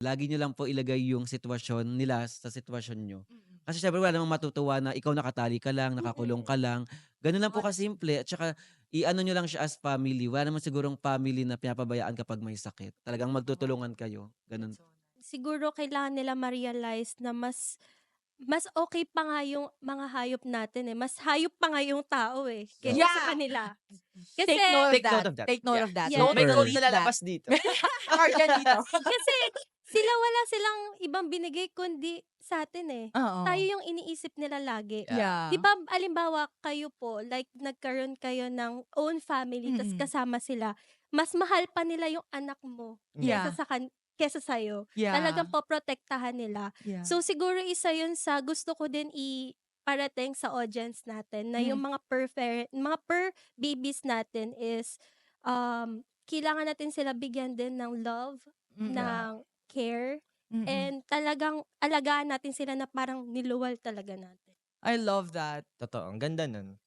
Lagi niyo lang po ilagay yung sitwasyon nila sa sitwasyon niyo. Mm. Kasi siyempre wala namang matutuwa na ikaw nakatali ka lang, nakakulong ka Mm. lang. Gano'n lang po Oo, that's kasimple at saka i-ano niyo lang siya as family. Wala naman sigurong family na pinapabayaan kapag may sakit. Talagang oo, magtutulungan kayo, gano'n. that's so nice. Siguro kailangan nila ma-realize na mas mas okey pa nga yung mga hayop natin, eh, mas hayop pa nga yung tao, eh, kaysa Oo. sa Yeah! kanila. Kasi Take note of Take note that. of that. Take note Yeah. of that. So, Don't may Super. quote repeat na that. lalabas dito. Arjan dito. kasi sila wala silang ibang binigay kundi sa'tin, eh. Tayo Oo. yung iniisip nila lagi. Yeah. 'Di Yeah. ba halimbawa kayo po, like nagkaroon kayo ng own family ta's Mm. kasama sila, mas mahal pa nila yung anak mo kaysa Yeah. kaysa sa'yo. Yeah. Talagang poprotektahan nila. Yeah. So siguro isa yun sa gusto ko din iparating sa audience natin na yung Mm. mga babies natin is, kailangan natin sila bigyan din ng love, Mm. ng care, Mm. and talagang alagaan natin sila na parang niluwal talaga natin. I love that. Totoo, ang ganda nun.